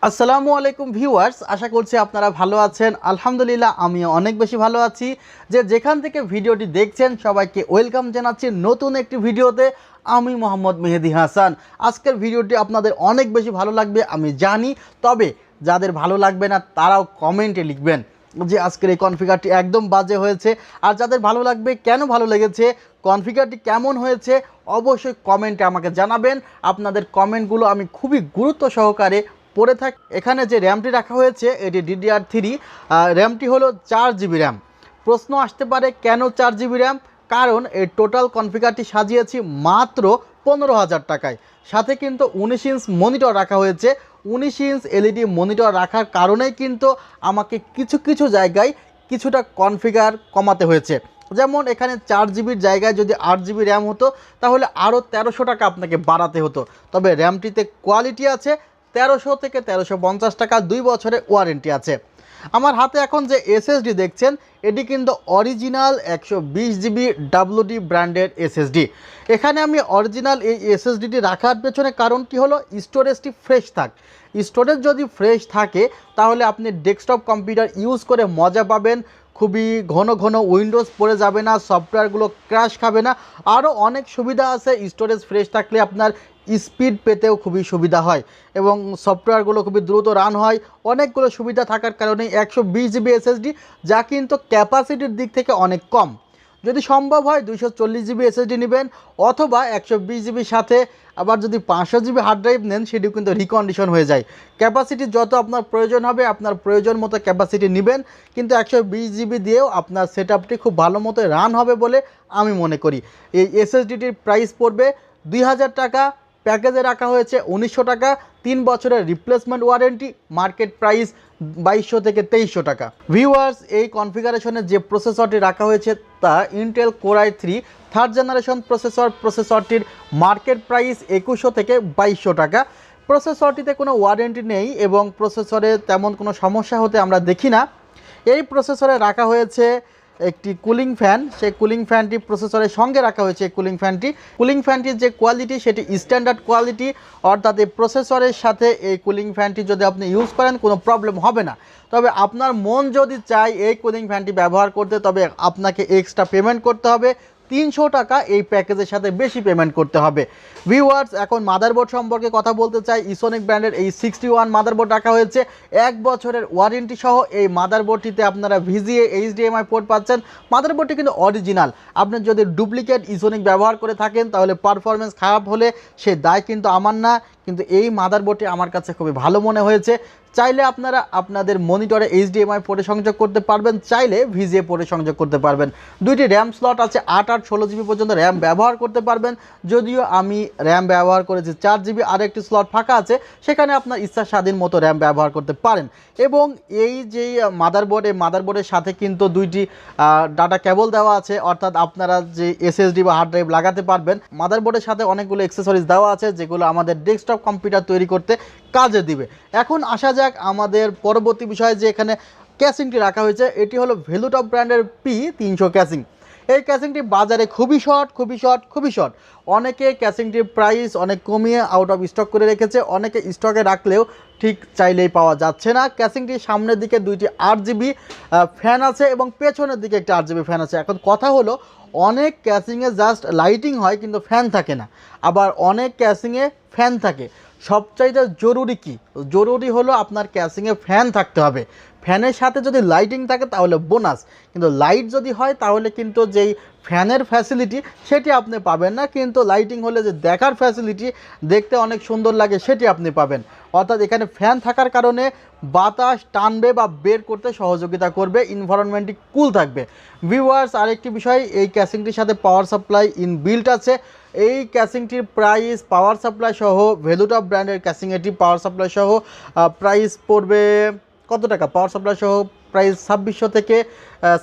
আসসালামু আলাইকুম ভিউয়ার্স, আশা করছি আপনারা ভালো আছেন। আলহামদুলিল্লাহ আমিও অনেক বেশি ভালো আছি। যেখান থেকে ভিডিওটি দেখছেন সবাইকে ওয়েলকাম জানাচ্ছি নতুন একটি ভিডিওতে। আমি মোহাম্মদ মেহেদি হাসান। আজকের ভিডিওটি আপনাদের অনেক বেশি ভালো লাগবে আমি জানি, তবে যাদের ভালো লাগবে না তারাও কমেন্টে লিখবেন যে আজকের এই কনফিগারটি একদম বাজে হয়েছে। আর যাদের ভালো লাগবে, কেন ভালো লেগেছে, কনফিগারটি কেমন হয়েছে, অবশ্যই কমেন্টে আমাকে জানাবেন। আপনাদের কমেন্টগুলো আমি খুবই গুরুত্ব সহকারে পড়ে থাকি। এখানে যে র্যামটি রাখা হয়েছে এটি DDR3, র্যামটি হলো 4GB র্যাম। প্রশ্ন আসতে পারে কেন 4GB র্যাম? কারণ এই টোটাল কনফিগারটি সাজিয়েছি মাত্র 15,000 টাকায়। সাথে কিন্তু 19 ইঞ্চ মনিটর রাখা হয়েছে। 19 ইঞ্চ LED মনিটর রাখার কারণেই কিন্তু আমাকে কিছু কিছু জায়গায় কিছুটা কনফিগার কমাতে হয়েছে। যেমন এখানে 4GBর জায়গায় যদি 8GB র্যাম হতো তাহলে আরও 1300 টাকা আপনাকে বাড়াতে হতো। তবে র্যামটিতে কোয়ালিটি আছে, 1300 থেকে 1350 টাকা 2 বছরের ওয়ারেন্টি আছে। আমার হাতে এখন যে SSD দেখছেন এটি কিন্তু অরিজিনাল 120GB WD ব্র্যান্ডের SSD। এখানে আমি অরিজিনাল এই SSDটি রাখার পেছনে কারণটি হলো স্টোরেজটি ফ্রেশ থাক। স্টোরেজ যদি ফ্রেশ থাকে তাহলে আপনি ডেস্কটপ কম্পিউটার ইউজ করে মজা পাবেন। খুবই ঘন ঘন উইন্ডোজ পড়ে যাবে না, সফটওয়্যারগুলো ক্র্যাশ খাবে না। আরও অনেক সুবিধা আছে। স্টোরেজ ফ্রেশ থাকলে আপনার স্পিড পেতেও খুবই সুবিধা হয় এবং সফটওয়্যারগুলো খুবই দ্রুত রান হয়। অনেকগুলো সুবিধা থাকার কারণে 120GB SSD, যা কিন্তু ক্যাপাসিটির দিক থেকে অনেক কম। যদি সম্ভব হয় 240GB SSD নেবেন, অথবা 120GBর সাথে আবার যদি 500GB হার্ড ড্রাইভ নেন সেটিও কিন্তু রিকন্ডিশন হয়ে যায়। ক্যাপাসিটি যত আপনার প্রয়োজন হবে আপনার প্রয়োজন মতো ক্যাপাসিটি নেবেন, কিন্তু 120GB দিয়েও আপনার সেটআপটি খুব ভালো মতো রান হবে বলে আমি মনে করি। এই SSDটির প্রাইস পড়বে 2000 টাকা। প্যাকেজে রাখা হয়েছে 1900 টাকা, 3 বছরের রিপ্লেসমেন্ট ওয়ারেন্টি, মার্কেট প্রাইস 2200 থেকে 2300 টাকা। ভিউয়ার্স, এই কনফিগারেশনে যে প্রসেসরটি রাখা হয়েছে তা Intel core i3 third generation প্রসেসরটির মার্কেট প্রাইস 2100 থেকে 2200 টাকা। প্রসেসরটিতে কোনো ওয়ারেন্টি নেই এবং প্রসেসরে তেমন কোনো সমস্যা হতে আমরা দেখি না। এই প্রসেসরে রাখা হয়েছে একটি কুলিং ফ্যান। সেই কুলিং ফ্যানটি প্রসেসরের সঙ্গে রাখা হয়েছে। এই কুলিং ফ্যানটির যে কোয়ালিটি সেটি স্ট্যান্ডার্ড কোয়ালিটি, অর্থাৎ এই প্রসেসরের সাথে এই কুলিং ফ্যানটি যদি আপনি ইউজ করেন কোনো প্রবলেম হবে না। তবে আপনার মন যদি চায় এই কুলিং ফ্যানটি ব্যবহার করতে, তবে আপনাকে এক্সট্রা পেমেন্ট করতে হবে 300 টাকা। এই প্যাকেজের সাথে বেশি পেমেন্ট করতে হবে। ভিউয়ার্স, এখন মাদারবোর্ড সম্পর্কে কথা বলতে চাই। ইসোনিক ব্র্যান্ডের এই 61 মাদারবোর্ড রাখা হয়েছে 1 বছরের ওয়ারেন্টি সহ। এই মাদারবোর্ডটিতে আপনারা VGA HDMI পোর্ট পাচ্ছেন। মাদারবোর্ডটি কিন্তু অরিজিনাল। আপনি যদি ডুপ্লিকেট ইসোনিক ব্যবহার করে থাকেন তাহলে পারফরমেন্স খারাপ হলে সে দায় কিন্তু আমার না, কিন্তু এই মাদারবোর্ডটি আমার কাছে খুবই ভালো মনে হয়েছে। চাইলে আপনারা আপনাদের মনিটরে HDMI পোর্টে সংযোগ করতে পারবেন, চাইলে VGA পোর্টে সংযোগ করতে পারবেন। দুইটি র্যাম স্লট আছে, 8 আর 16GB পর্যন্ত র্যাম ব্যবহার করতে পারবেন। যদিও আমি র্যাম ব্যবহার করেছি 4GB, আর একটি স্লট ফাঁকা আছে, সেখানে আপনার ইচ্ছা স্বাধীন মতো র্যাম ব্যবহার করতে পারেন। এবং এই যে মাদারবোর্ড, এই মাদারবোর্ডের সাথে কিন্তু দুইটি ডাটা কেবল দেওয়া আছে, অর্থাৎ আপনারা যে SSD বা হার্ড ড্রাইভ লাগাতে পারবেন। মাদারবোর্ডের সাথে অনেকগুলো অ্যাক্সেসরিজ দেওয়া আছে যেগুলো আমাদের ডেস্কটপ কম্পিউটার তৈরি করতে কাজে দিবে। এখন আসা যাক আমাদের পরবর্তী বিষয়ে, যে এখানে ক্যাসিংটি রাখা হয়েছে এটি হলো ভেলুটপ ব্র্যান্ডের P300 ক্যাসিং। এই ক্যাসিংটি বাজারে খুবই শর্ট। অনেকে ক্যাসিংটির প্রাইস অনেক কমিয়ে আউট অফ স্টক করে রেখেছে, অনেকে স্টকে রাখলেও ঠিক চাইলেই পাওয়া যাচ্ছে না। ক্যাসিংটির সামনের দিকে দুইটি 8GB ফ্যান আছে এবং পেছনের দিকে একটি 8GB ফ্যান আছে। এখন কথা হলো, অনেক ক্যাসিংয়ে জাস্ট লাইটিং হয় কিন্তু ফ্যান থাকে না, আবার অনেক ক্যাসিংয়ে ফ্যান থাকে। সবচাইতে জরুরি কি? জরুরি হলো আপনার ক্যাসিংয়ে ফ্যান থাকতে হবে। ফ্যানের সাথে যদি লাইটিং থাকে তাহলে বোনাস, কিন্তু লাইট যদি হয় তাহলে কিন্তু যেই ফ্যানের ফ্যাসিলিটি সেটি আপনি পাবেন না, কিন্তু লাইটিং হলে যে দেখার ফ্যাসিলিটি, দেখতে অনেক সুন্দর লাগে, সেটি আপনি পাবেন। অর্থাৎ এখানে ফ্যান থাকার কারণে বাতাস টানবে বা বের করতে সহযোগিতা করবে, এনভায়রনমেন্টটি কুল থাকবে। ভিউয়ার্স, আরেকটি বিষয়, এই ক্যাসিংটির সাথে পাওয়ার সাপ্লাই ইনবিল্ট আছে। এই ক্যাসিংটির প্রাইস পাওয়ার সাপ্লাই সহ, ভেলুটপ ব্র্যান্ডের ক্যাসিং, এটি পাওয়ার সাপ্লাই সহ প্রাইস পড়বে কত টাকা? পাওয়ার সাপ্লাই সহ প্রাইস 2600 থেকে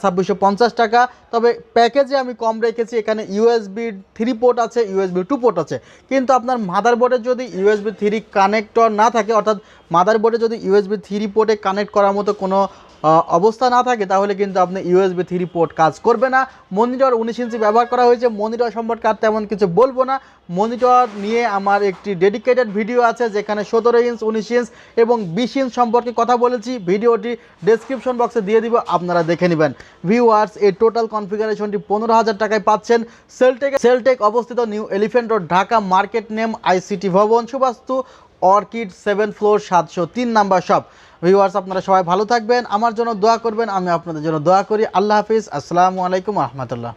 2650 টাকা। তবে প্যাকেজে আমি কম রেখেছি। এখানে USB 3 পোর্ট আছে, USB 2 পোর্ট আছে, কিন্তু আপনার মাদারবোর্ডে যদি USB 3 কানেক্টর না থাকে, অর্থাৎ মাদারবোর্ডে যদি USB 3 পোর্টে কানেক্ট করার মতো কোনো অবস্থা না থাকে তাহলে কিন্তু আপনি ইউএসবি 3 পোর্ট কাজ করবে না। মনিটর 19 ইঞ্চি ব্যবহার করা হয়েছে, মনিটর সম্পর্কে আর তেমন কিছু বলবো না। মনিটর নিয়ে আমার একটি ডেডিকেটেড ভিডিও আছে যেখানে 17 ইঞ্চ, 19 ইঞ্চ এবং 20 ইঞ্চ সম্পর্কে কথা বলেছি। ভিডিওটি ডেসক্রিপশন বক্সে দিয়ে দিব, আপনারা দেখে নেবেন। ভিউয়ার্স, এই টোটাল কনফিগারেশনটি 15,000 টাকায় পাচ্ছেন সেলটেক অবস্থিত New Elephant Road, Dhaka. Market name ICT Bhaban, Subastu orchid, 7 floor, 703 number shop. Viewers, আপনারা সবাই ভালো থাকবেন, আমার জন্য দোয়া করবেন, আমি আপনাদের জন্য দোয়া করি। আল্লাহ হাফিজ, আসসালামু আলাইকুম রহমতুল্লাহ।